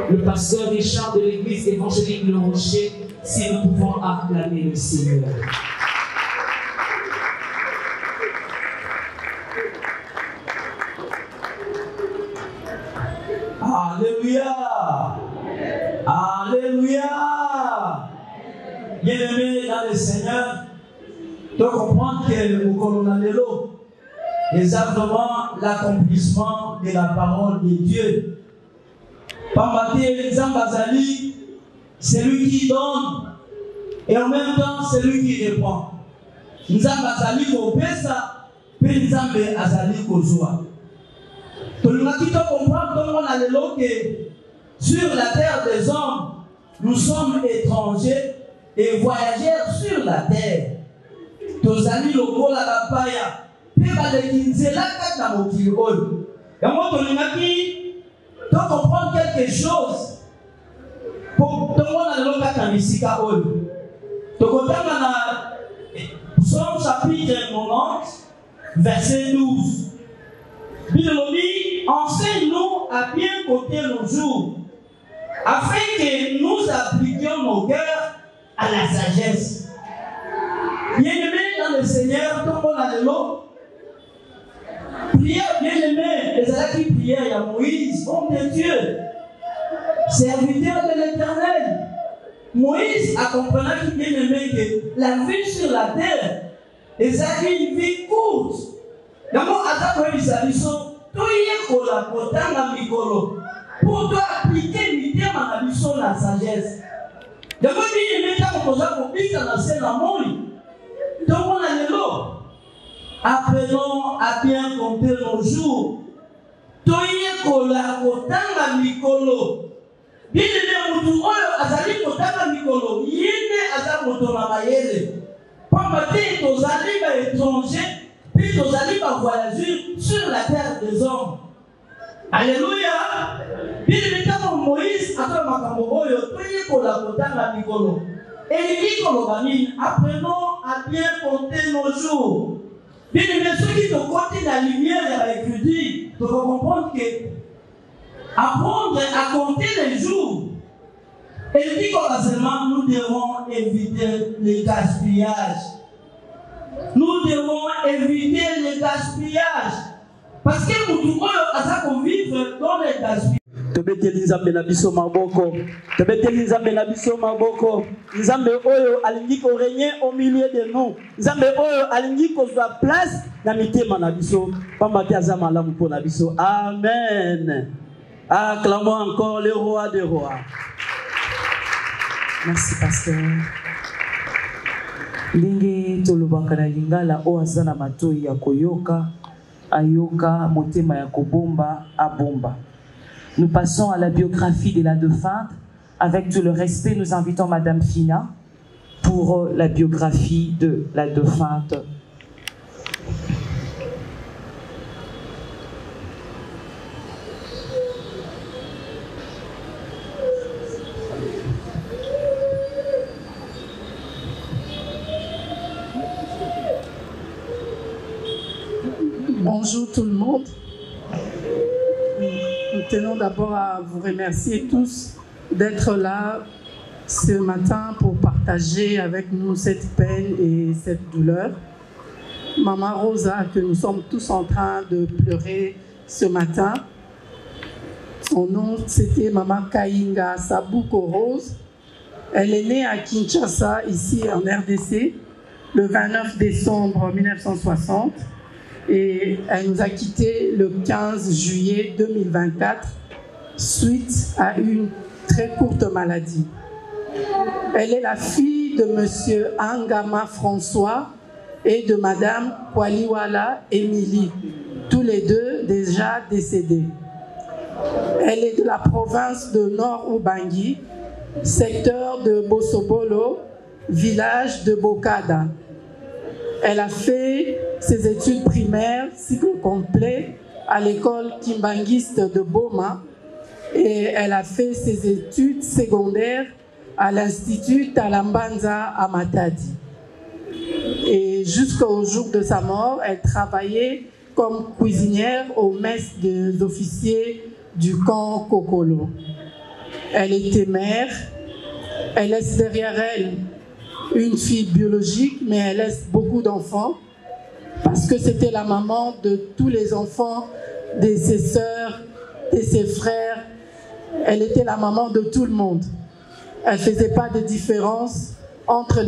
Le pasteur des chants de l'église évangélique Le Rocher, si nous pouvons acclamer le Seigneur. Alléluia! Alléluia! Bien-aimés dans le Seigneur, tu comprends que le colonel est exactement l'accomplissement de la parole de Dieu. Pambaté Zambazali, c'est lui qui donne et en même temps c'est lui qui répond. Nzambazali Kopesa, puis Nzambe Azali Kozua. Tout le monde qui comprend que sur la terre des hommes, nous sommes étrangers et voyageurs sur la terre. Tozali loko la kapaya, pe balekinzela kata mokirol. Et moi tolingaki tu comprends quelque chose pour tout le monde dans le cas misika ol. Tu comprends dans Psaume chapitre 90 verset 12. Bilobi enseigne-nous à bien compter nos jours afin que nous appliquions nos cœurs à la sagesse. Bien-aimé dans le Seigneur, tout le monde dans le lot. Prière bien-aimée, les alaki prière, il y a Moïse, homme de Dieu, serviteur de l'Éternel. Moïse a compris qu'il bien aimé que la vie sur la terre est une vie courte. D'abord, à ta réalisation, tu y es la mikolo pour toi appliquer l'idée à la mission de la sagesse. D'abord, il y a des gens qui ont dit que la scène à moi. Donc, on a les lots. Apprenons à bien compter nos jours. Tu y es la mikolo. Bien aimé, mutu oyo azali kotanga mikolo yene aza moto na mayele pamba te tozali ba étranger puis tozali ba voyageurs sur la terre des hommes. Alléluia. Bien aimé, quand Moïse a fait makambo oyo toye kotanga mikolo elingi koloba nini apprenons à bien compter nos jours. Bien aimé, ceux qui te comptent la lumière de la écriture doivent comprendre que apprendre à compter les jours. Et dit commencement, nous devons éviter le gaspillage. Nous devons éviter le gaspillage. Parce que nous devons vivre dans le gaspillage. Tobeteli nzambe na biso maboko. Tobeteli nzambe na biso maboko. Nzambe oyo alingi ko régner au milieu de nous. Nzambe oyo alingi ko zwa place na mitema na biso. Pamba te azama lamu po na biso. Amen. Acclamons encore le roi des rois. Merci, pasteur. Ndenge tolobaka na lingala o azana matoi ya koyoka, ayoka motema ya kobomba, abomba. Nous passons à la biographie de la défunte. Avec tout le respect, nous invitons Madame Fina pour la biographie de la défunte. Bonjour tout le monde. Nous tenons d'abord à vous remercier tous d'être là ce matin pour partager avec nous cette peine et cette douleur. Maman Rosa, que nous sommes tous en train de pleurer ce matin. Son nom, c'était Maman Kainga Sabuko Rose. Elle est née à Kinshasa, ici en RDC, le 29 décembre 1960. Et elle nous a quittés le 15 juillet 2024 suite à une très courte maladie. Elle est la fille de Monsieur Angama François et de Madame Kwaliwala Émilie, tous les deux déjà décédés. Elle est de la province de Nord-Ubangi, secteur de Bosobolo, village de Bokada. Elle a fait ses études primaires, cycle complet, à l'école Kimbanguiste de Boma et elle a fait ses études secondaires à l'Institut Talambanza à Matadi. Et jusqu'au jour de sa mort, elle travaillait comme cuisinière aux messes des officiers du camp Kokolo. Elle était mère, elle laisse derrière elle une fille biologique, mais elle laisse beaucoup d'enfants parce que c'était la maman de tous les enfants, de ses sœurs, de ses frères. Elle était la maman de tout le monde. Elle ne faisait pas de différence entre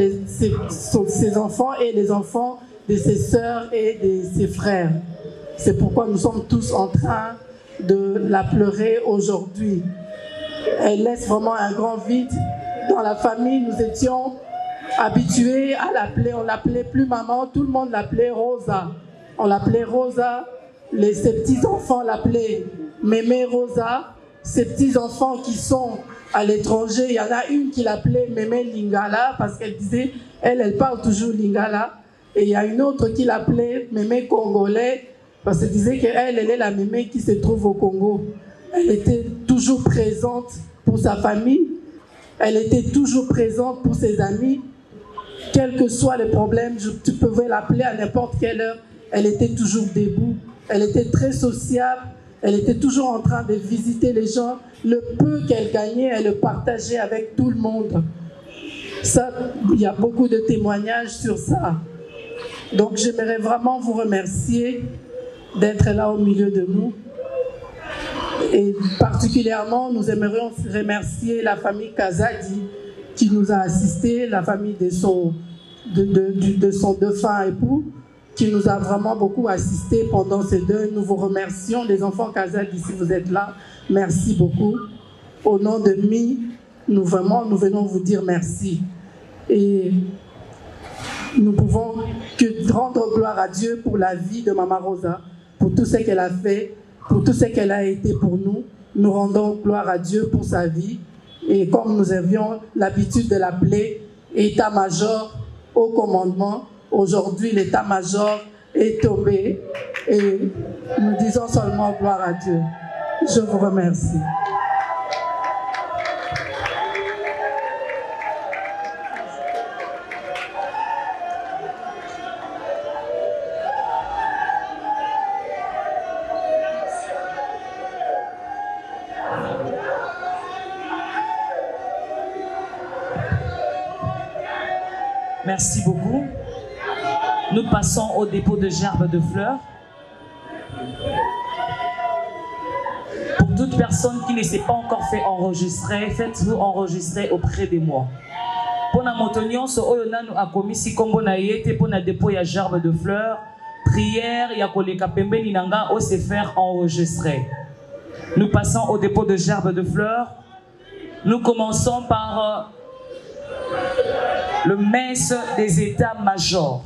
ses enfants et les enfants de ses sœurs et de ses frères. C'est pourquoi nous sommes tous en train de la pleurer aujourd'hui. Elle laisse vraiment un grand vide dans la famille. Nous étions habitués à l'appeler, on l'appelait plus maman, tout le monde l'appelait Rosa. On l'appelait Rosa, ses petits-enfants l'appelaient Mémé Rosa. Ses petits-enfants qui sont à l'étranger, il y en a une qui l'appelait Mémé Lingala parce qu'elle disait, elle parle toujours Lingala. Et il y a une autre qui l'appelait Mémé Congolais parce qu'elle disait qu'elle est la Mémé qui se trouve au Congo. Elle était toujours présente pour sa famille, elle était toujours présente pour ses amis. Quels que soient les problèmes, tu pouvais l'appeler à n'importe quelle heure, elle était toujours debout. Elle était très sociable, elle était toujours en train de visiter les gens. Le peu qu'elle gagnait, elle le partageait avec tout le monde. Ça, il y a beaucoup de témoignages sur ça. Donc j'aimerais vraiment vous remercier d'être là au milieu de nous. Et particulièrement, nous aimerions remercier la famille Kazadi qui nous a assistés, la famille de son défunt époux, qui nous a vraiment beaucoup assistés pendant ces deuils. Nous vous remercions, les enfants Kazadi, si vous êtes là, merci beaucoup. Au nom de Mi, nous venons vous dire merci. Et nous pouvons que rendre gloire à Dieu pour la vie de Maman Rosa, pour tout ce qu'elle a fait, pour tout ce qu'elle a été pour nous. Nous rendons gloire à Dieu pour sa vie. Et comme nous avions l'habitude de l'appeler état-major au commandement, aujourd'hui l'état-major est tombé et nous disons seulement gloire à Dieu. Je vous remercie. Merci beaucoup. Nous passons au dépôt de gerbes de fleurs. Pour toute personne qui ne s'est pas encore fait enregistrer, faites-vous enregistrer auprès de moi. Pour la montonion, ce oyonanu a commis si combo na yete pour la dépôt ya gerbes de fleurs, prière ya koleka pembe ninanga o se faire enregistrer. Nous passons au dépôt de gerbes de fleurs. Nous commençons par le messe des états-majors.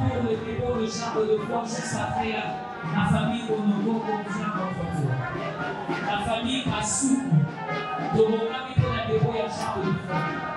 pour le dépôt de chambre de foi juste après la famille Onogo vient votre tour. La famille Assou, de mon ami pour le dépôt de chambre de foi.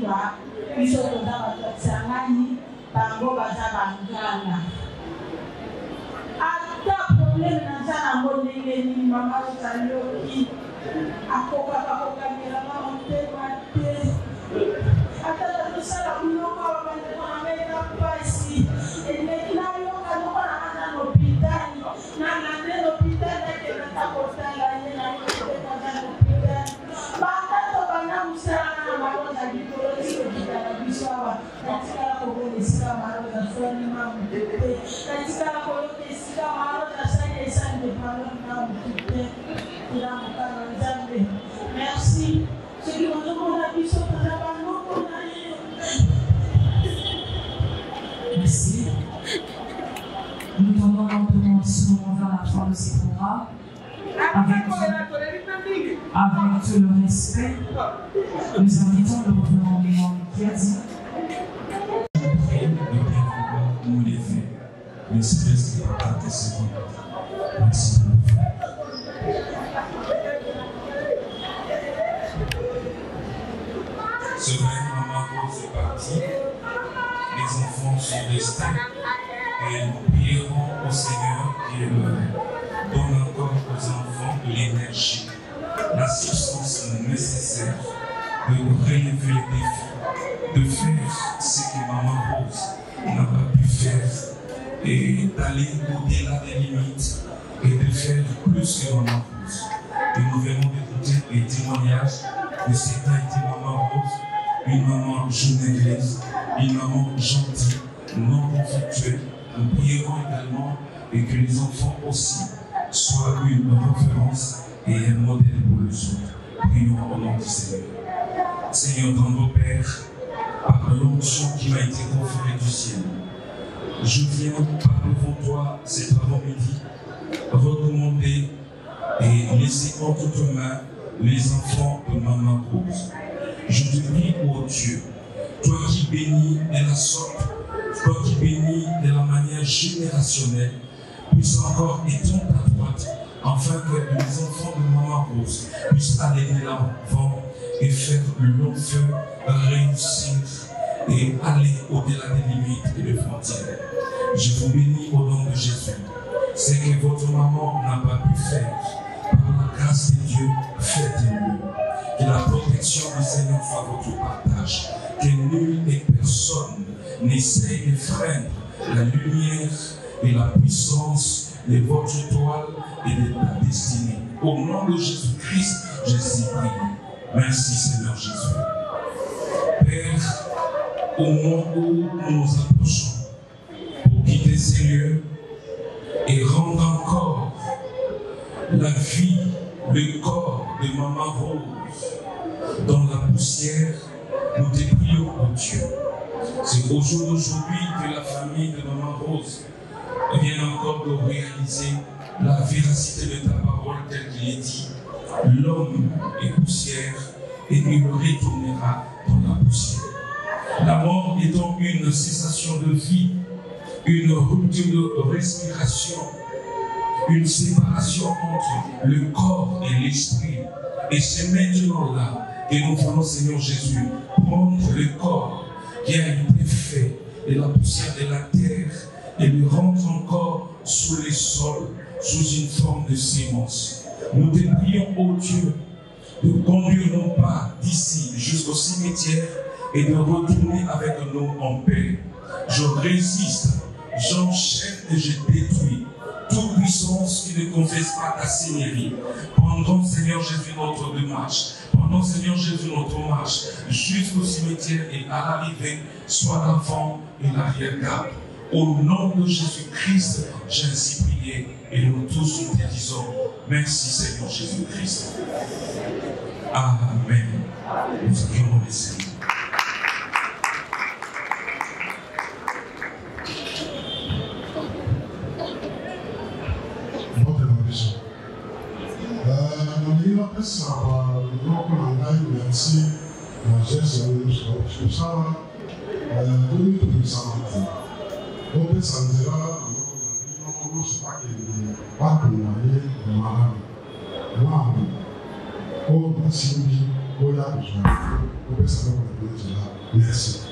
koyeba biso toza bato ya Kisangani bango baza banganga ata problème naza nango ndenge nini mama osalioki akokamela motema te ata tosala biloko babandeko na meka mpasi eleki nayoka noko na aza lopitali nalande lopitali akendaka kotala ye nayokotekoza lopitali bandato banda mosalana na maloza likolo tikokitala biso awa natikala kokona esika maloza swanima motu te natikala koyoka esika maloza sani esande palona motu te ila mokana nzambe merci soki bazomona biso toza banoko na ye. Merci. Nous tendons lentement ce moment vers la fin de ces programmes. Avec tout le respect, nous invitons le revenant Léon qui a dit nous les faits, l'espèce de la seconde. Merci. Ce vrai maman Rose est parti, les enfants sont restés et nous prierons au Seigneur qui est le Père. Donne encore aux enfants l'énergie, la substance nécessaire de relever les défis, de faire ce que maman Rose n'a pas pu faire et d'aller au-delà des limites et de faire plus que maman Rose. Et nous venons d'écouter les témoignages de cette maman Rose, une maman journaliste, une maman gentille, non conflictuelle. Nous prierons également et que les enfants aussi soient une référence et un modèle pour les autres. Prions au nom du Seigneur. Seigneur, dans nos pères, par l'onction qui m'a été conférée du ciel, je viens par devant toi cet avant-midi recommander et laisser entre tes mains les enfants de Maman Rose. Je te prie, ô Dieu, toi qui bénis de la sorte, toi qui bénis de la manière générationnelle, puisse encore étendre ta droite, afin que les enfants de Maman Rose puissent aller de l'avant et faire le long feu, réussir et aller au-delà des limites et des frontières. Je vous bénis au nom de Jésus. C'est que votre maman n'a pas pu faire. Par la grâce de Dieu, faites-le. Que la protection du Seigneur soit votre partage. Que nul et personne n'essaye de freiner la lumière et la puissance de votre étoile et de ta destinée. Au nom de Jésus-Christ, je suis prié. Merci Seigneur Jésus. Père, au moment où nous nous approchons pour quitter ces lieux et rendre encore la vie, le corps de Maman Rose dans la poussière, nous te prions, oh Dieu. C'est au jour d'aujourd'hui que la famille de Maman Rose vient encore de réaliser la véracité de ta parole telle qu'il est dit. L'homme est poussière et il retournera dans la poussière. La mort étant une cessation de vie, une rupture de respiration, une séparation entre le corps et l'esprit. Et c'est maintenant là que nous voulons, Seigneur Jésus, prendre le corps qui a été fait de la poussière de la terre et le rendre encore sous le sol, sous une forme de sémence. Nous te prions, ô Dieu, de conduire nos pas d'ici jusqu'au cimetière et de retourner avec nous en paix. Je résiste, j'enchaîne et je détruis toute puissance qui ne confesse pas ta seigneurie. Pendant, Seigneur Jésus, notre démarche, pendant, Seigneur Jésus, notre marche, jusqu'au cimetière et à l'arrivée, soit l'avant et l'arrière-garde. Au nom de Jésus-Christ, j'ai ainsi prié et nous tous nous te disons merci Seigneur Jésus-Christ. Amen. Nous acclamons le Seigneur. Merci. Merci.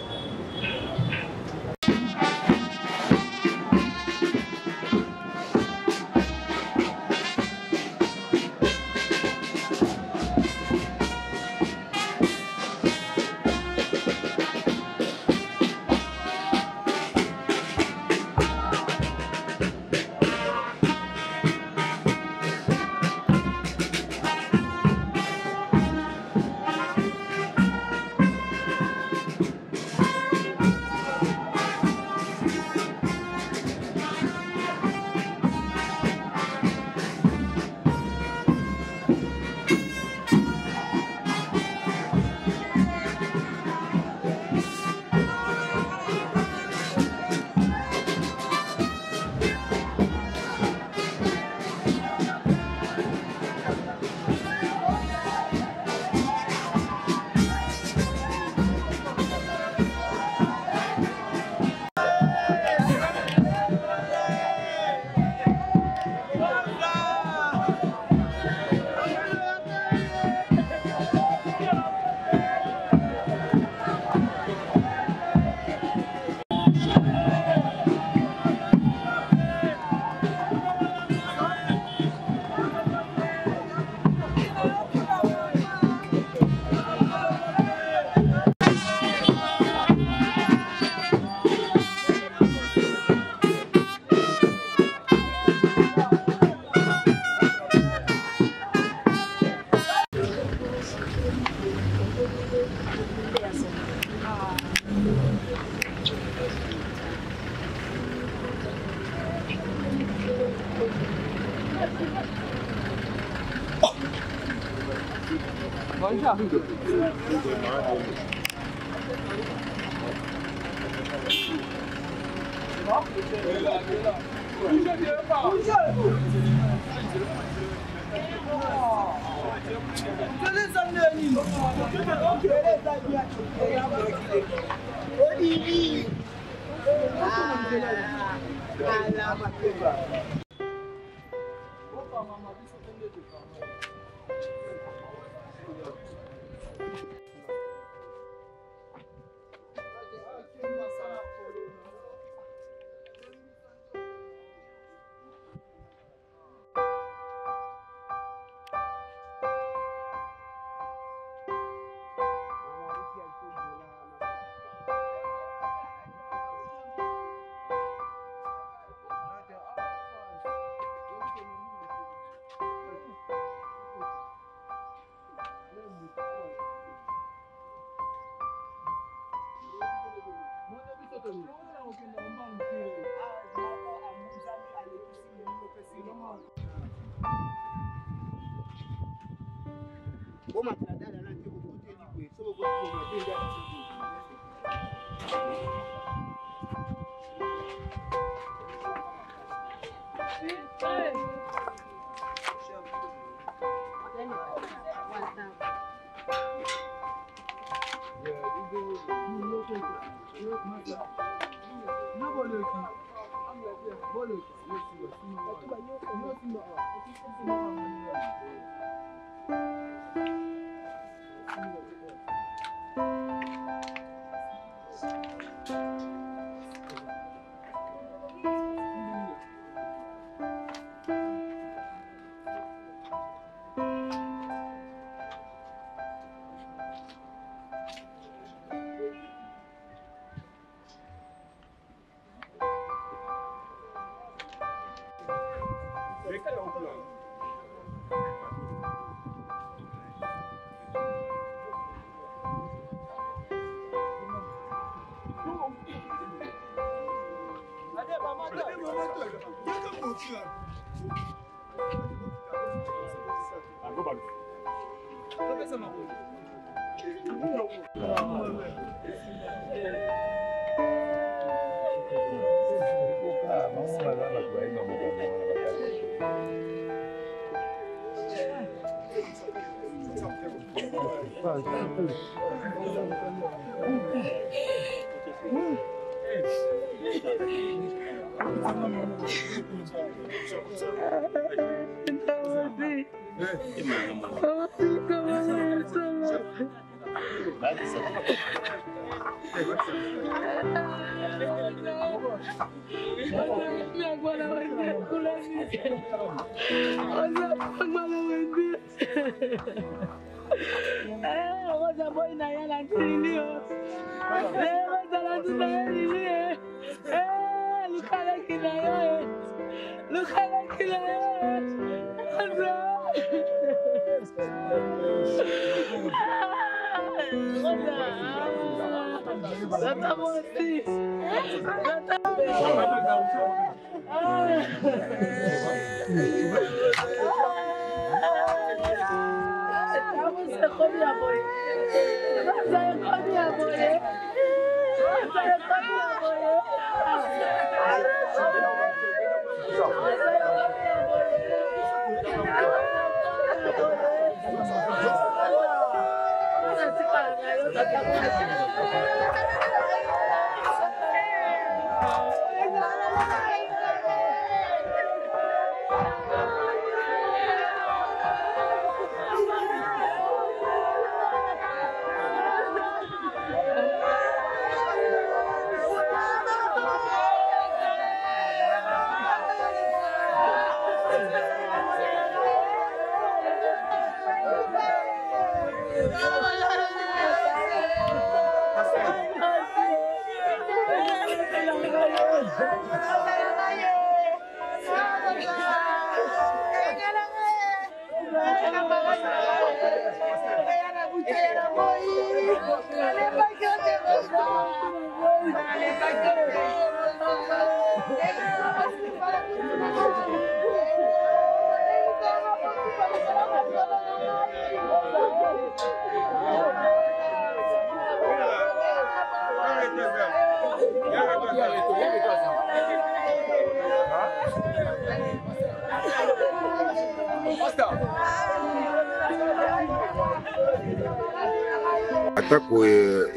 Atako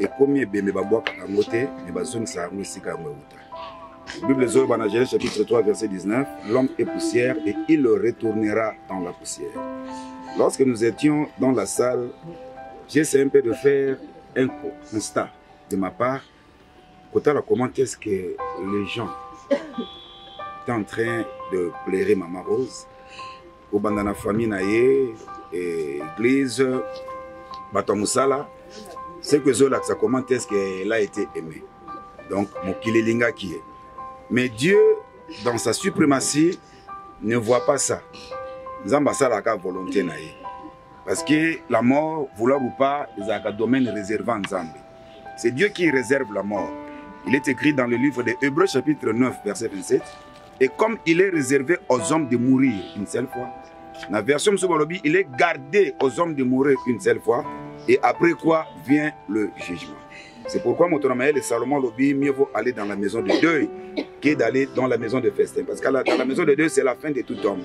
ekomi ebembe babwaka yango te me bazongisa yango esika yango euta. Bible zoyo bana Genèse chapitre 3 verset 19, l'homme est poussière et il retournera dans la poussière. Lorsque nous étions dans la salle, j'ai essayé un peu de faire un constat de ma part. Comment est-ce que les gens étaient en train de pleurer Maman Rose au bandana famille naïe et église Batamusala. C'est que Zola, ça comment est-ce qu'elle a été aimée. Donc, mon Kilelinga qui est. Mais Dieu, dans sa suprématie, ne voit pas ça. Zamba la volonté naïe. Parce que la mort, vouloir ou pas, c'est un domaine réservé en Zambie. C'est Dieu qui réserve la mort. Il est écrit dans le livre de Hébreux chapitre 9, verset 27. Et comme il est réservé aux hommes de mourir une seule fois, la version Msobolobi, il est gardé aux hommes de mourir une seule fois. Et après quoi vient le jugement. C'est pourquoi mon tonamaël et Salomon Lobi, mieux vaut aller dans la maison de deuil que d'aller dans la maison de festin. Parce que dans la maison de deuil, c'est la fin de tout homme.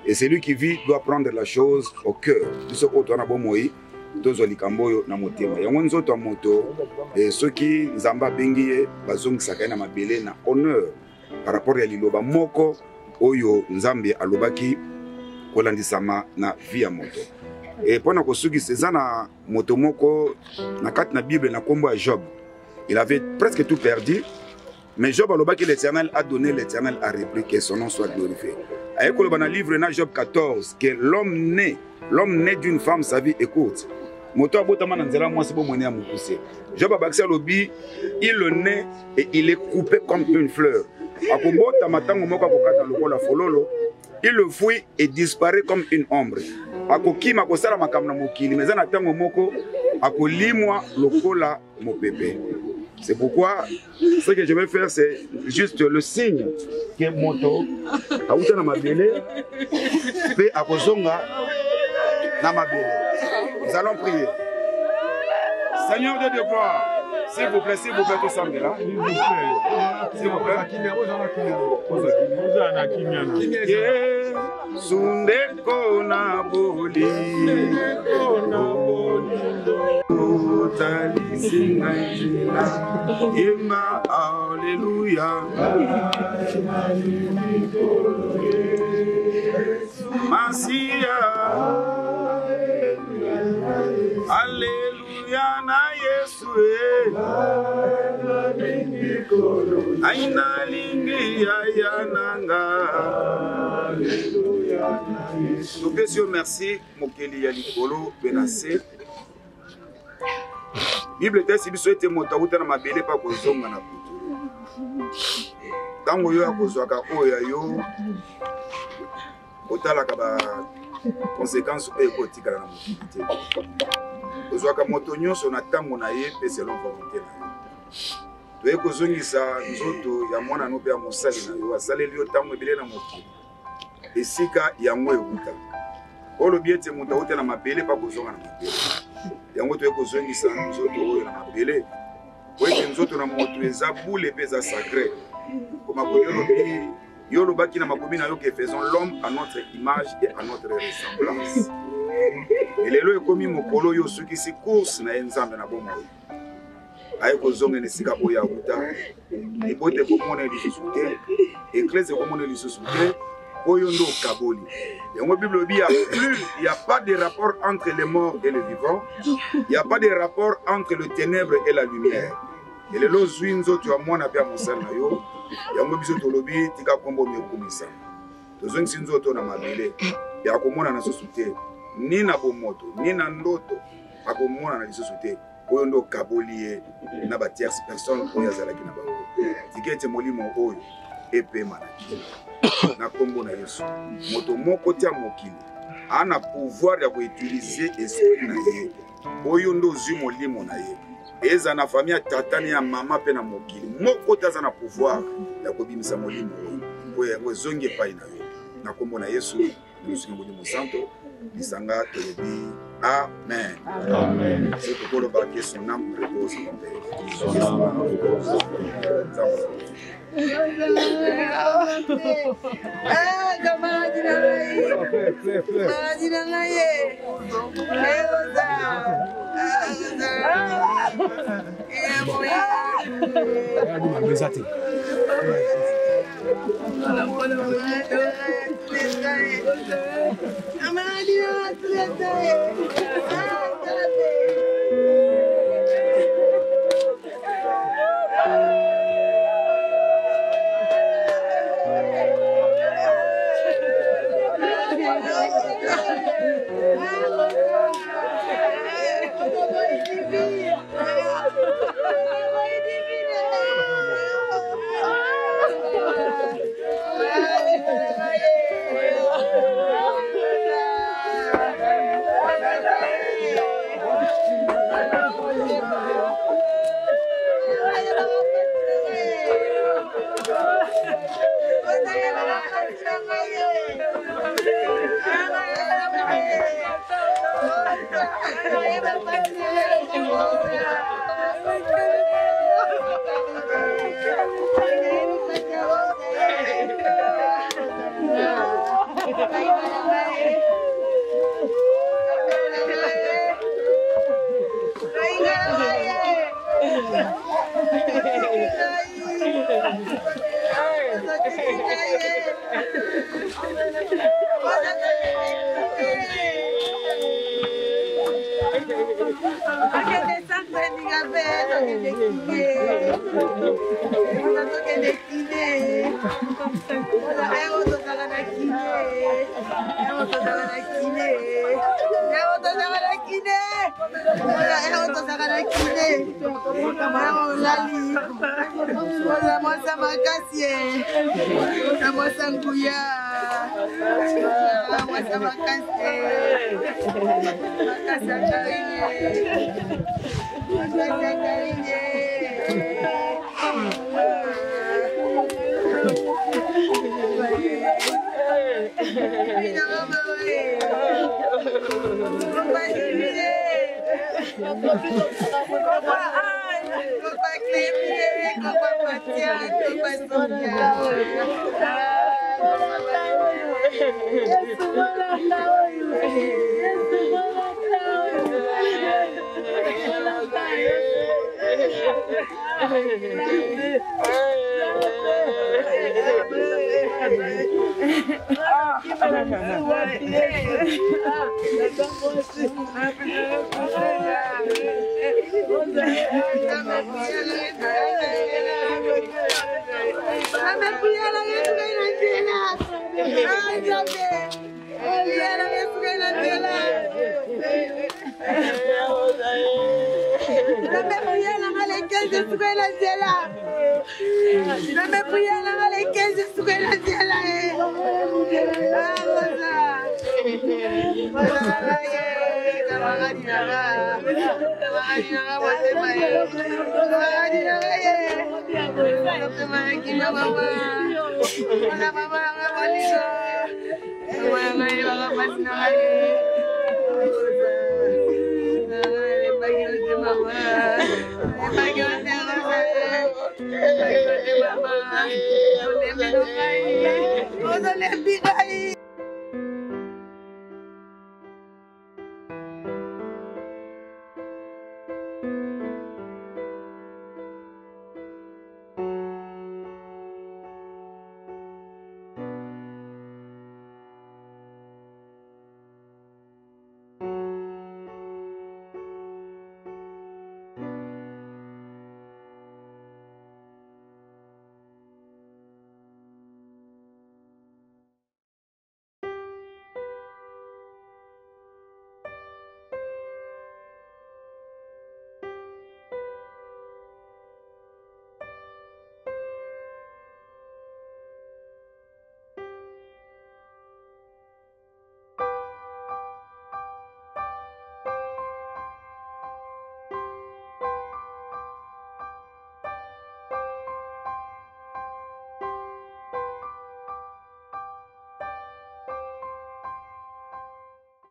Et celui qui vit doit prendre la chose au cœur. Tout ce qu'on a besoin tozolikamboyo na motema yango nzoto moto et ceux qui zamba bengiye bazong sakana mabele na honneur par rapport à liloba moko oyo nzambe alobaki kolandisama na via moto. Et pendant que suki sezana moto moko na kati na Bible na kombo ya Job, il avait presque tout perdu, mais Job alobaki l'Éternel a donné, l'Éternel a repris, que son nom soit glorifié. Avec le livre na Job 14 que l'homme né d'une femme sa vie écoute. Moto abotama na nzela moi c'est bon moné à moukoussé. Job abakisa lobi, il le naît et il est coupé comme une fleur. Akobota matango moko akokata lokola fololo, il le fuit et disparaît comme une ombre. Akokima kosala makambo na mokili, mais na tango moko akolimwa lokola mopepe. C'est pourquoi ce que je vais faire, c'est juste le signe que moto aouta na mabele pe akozonga na mabele. Nous allons prier. Seigneur Dieu de gloire, s'il vous plaît, tous ensemble là. S'il vous plaît. Sundeko na boli. Imba, alléluia. Masia. Alléluia na Yesu. Aina lingi ya nanga. Nous Dieu merci mokeli ya likolo benase. Bible tesi biso ete moto uta na mabele pa kozonga na butu. Tango yo akozwaka oya yo otalaka ba conséquences e kotikala na mobilité. Kozwaka moto nyonso na tango na ye pe selon volonté na ye. Toye kozongisa nzoto ya mwana no pe ya mosali na yo asaleli yo tango ebele na mokili. Esika yango euta. Olobi ete moto uta na mabele pa kozonga na mabele. Yango toye kozongisa nzoto oyo na mabele. Oye nzoto na moto eza boule pe za sacré. Comme lobi yo lobaki na makomi na yo que faisons l'homme à notre image et à notre ressemblance. Et lelo ekomi mokolo yo soki si course na nzambe na bomo. Aye kozonga ne sika oya uta. Et pote komona lisusu te. Église komona lisusu te. Oyo ndo kaboli. Yango Bible dit il n'y a pas de rapport entre les morts et les vivants. Il n'y a pas de rapport entre le ténèbre et la lumière. Et les lois zwinzo tu as mwana pia mosala na yo. Yango biso tolobi tika kombo mekomisa. Tozongi sinzo to na mabele. Ya komona na sosute. Ni na bomoto, ni na ndoto. Akomona na sosute. Oyo ndo kaboli na ba tierce personne oyo azalaki na bango. Tikete molimo oyo epema na kilo. Na kombo na Yesu. Moto moko tia mokili. Ana pouvoir ya koutiliser esprit na ye. Oyo ndo zwi molimo na ye. Eza na famille tatani ya mama pe na mokili. Moko taza na pouvoir ya kobimisa molimo oyo. Oyo zonge pai na yo. Na kombo na Yesu, nous molimo santo. Bisanga telebi. Amen. Amen. C'est pour le baquet son âme repose en paix. Son âme repose en paix. Mama,